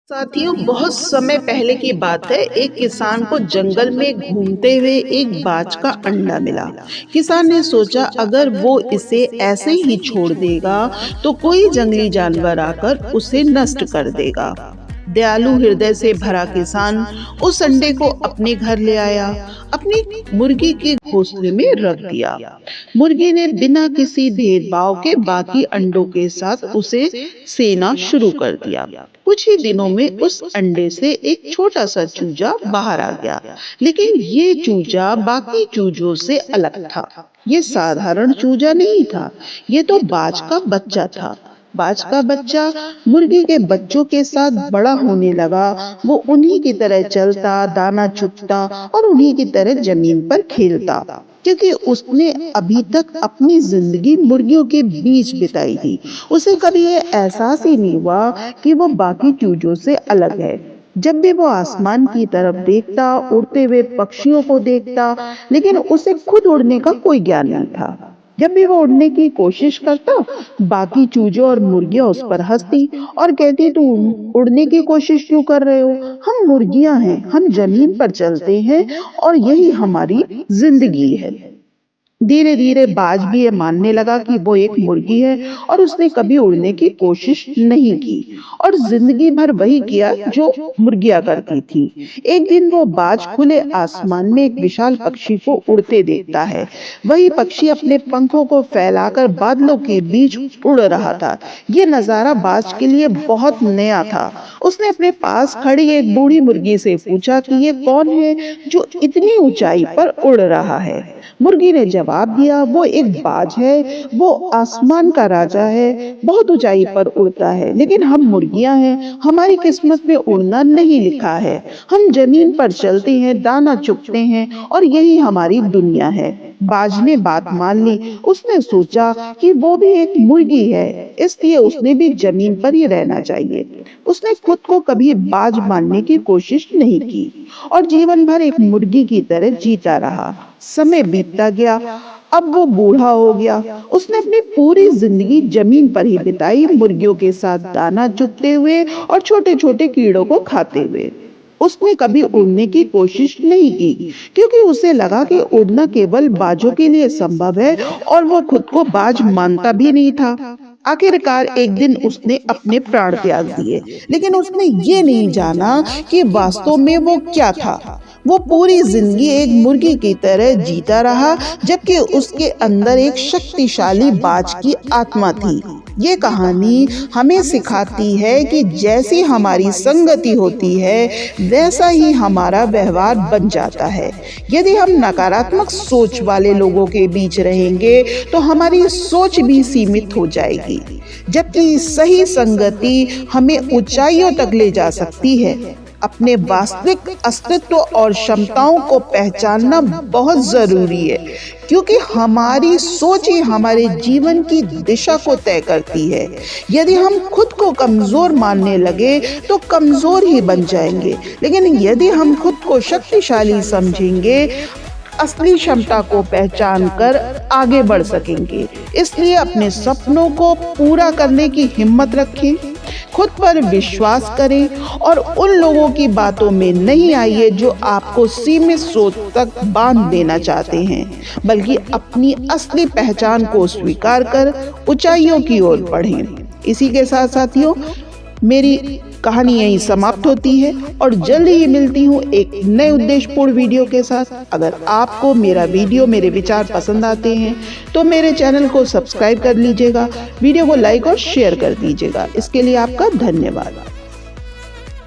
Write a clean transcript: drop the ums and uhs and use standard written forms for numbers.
साथियों, बहुत समय पहले की बात है। एक किसान को जंगल में घूमते हुए एक बाज का अंडा मिला। किसान ने सोचा अगर वो इसे ऐसे ही छोड़ देगा तो कोई जंगली जानवर आकर उसे नष्ट कर देगा। दयालु हृदय से भरा किसान उस अंडे को अपने घर ले आया, अपनी मुर्गी के घोंसले में रख दिया। मुर्गी ने बिना किसी भेदभाव के बाकी अंडों के साथ उसे सेना शुरू कर दिया। कुछ ही दिनों में उस अंडे से एक छोटा सा चूजा बाहर आ गया, लेकिन ये चूजा बाकी चूजों से अलग था। ये साधारण चूजा नहीं था, ये तो बाज का बच्चा था। बाज का बच्चा मुर्गी के बच्चों के साथ बड़ा होने लगा। वो उन्हीं की तरह चलता, दाना चुगता और उन्हीं की तरह जमीन पर खेलता, क्योंकि उसने अभी तक अपनी जिंदगी मुर्गियों के बीच बिताई थी। उसे कभी ये एहसास ही नहीं हुआ कि वो बाकी चूजों से अलग है। जब भी वो आसमान की तरफ देखता, उड़ते हुए पक्षियों को देखता, लेकिन उसे खुद उड़ने का कोई ज्ञान नहीं था। जब भी वो उड़ने की कोशिश करता, बाकी चूजों और मुर्गियां उस पर हंसती और कहती, तुम उड़ने की कोशिश क्यों कर रहे हो? हम मुर्गियां हैं, हम जमीन पर चलते हैं और यही हमारी जिंदगी है। धीरे धीरे बाज भी ये मानने लगा कि वो एक मुर्गी है और उसने कभी उड़ने की कोशिश नहीं की और जिंदगी भर वही किया जो मुर्गियां करती थी। एक दिन वो बाज खुले आसमान में एक विशाल पक्षी को उड़ते देखता है। वही पक्षी अपने पंखों को फैलाकर बादलों के बीच उड़ रहा था। ये नजारा बाज के लिए बहुत नया था। उसने अपने पास खड़ी एक बूढ़ी मुर्गी से पूछा कि ये कौन है जो इतनी ऊंचाई पर उड़ रहा है। मुर्गी ने जवाब दिया, वो एक बाज है, वो आसमान का राजा है, बहुत ऊंचाई पर उड़ता है, लेकिन हम मुर्गियां हैं, हमारी किस्मत में उड़ना नहीं लिखा है। हम जमीन पर चलते हैं, दाना चुगते हैं और यही हमारी दुनिया है। बाज ने बात मान ली। उसने सोचा कि वो भी एक मुर्गी है, इसलिए उसने भी जमीन पर ही रहना चाहिए। उसने खुद को कभी बाज मानने की कोशिश नहीं की और जीवन भर एक मुर्गी की तरह जीता रहा। समय बीतता गया, अब वो बूढ़ा हो गया। उसने अपनी पूरी जिंदगी जमीन पर ही बिताई, मुर्गियों के साथ दाना चुगते हुए और छोटे छोटे कीड़ों को खाते हुए। उसने कभी उड़ने की कोशिश नहीं की, क्योंकि उसे लगा कि उड़ना केवल बाजों के लिए संभव है और वो खुद को बाज मानता भी नहीं था। आखिरकार एक दिन उसने अपने प्राण त्याग दिए, लेकिन उसने ये नहीं जाना कि वास्तव में वो क्या था। वो पूरी जिंदगी एक मुर्गी की तरह जीता रहा, जबकि उसके अंदर एक शक्तिशाली बाज की आत्मा थी। ये कहानी हमें सिखाती है कि जैसी हमारी संगति होती है, वैसा ही हमारा व्यवहार बन जाता है। यदि हम नकारात्मक सोच वाले लोगों के बीच रहेंगे, तो हमारी सोच भी सीमित हो जाएगी, जबकि सही संगति हमें ऊंचाइयों तक ले जा सकती है। अपने वास्तविक अस्तित्व और क्षमताओं को पहचानना बहुत जरूरी है, क्योंकि हमारी सोच ही हमारे जीवन की दिशा को तय करती है। यदि हम खुद को कमजोर मानने लगे तो कमजोर ही बन जाएंगे, लेकिन यदि हम खुद को शक्तिशाली समझेंगे, असली क्षमता को पहचान कर आगे बढ़ सकेंगे। इसलिए अपने सपनों को पूरा करने की हिम्मत रखें, खुद पर विश्वास करें और उन लोगों की बातों में नहीं आइए जो आपको सीमित सोच तक बांध देना चाहते हैं, बल्कि अपनी असली पहचान को स्वीकार कर ऊंचाइयों की ओर बढ़ें। इसी के साथ साथियों, मेरी कहानी यहीं समाप्त होती है और जल्द ही मिलती हूँ एक नए उद्देश्यपूर्ण वीडियो के साथ। अगर आपको मेरा वीडियो, मेरे विचार पसंद आते हैं तो मेरे चैनल को सब्सक्राइब कर लीजिएगा, वीडियो को लाइक और शेयर कर दीजिएगा। इसके लिए आपका धन्यवाद।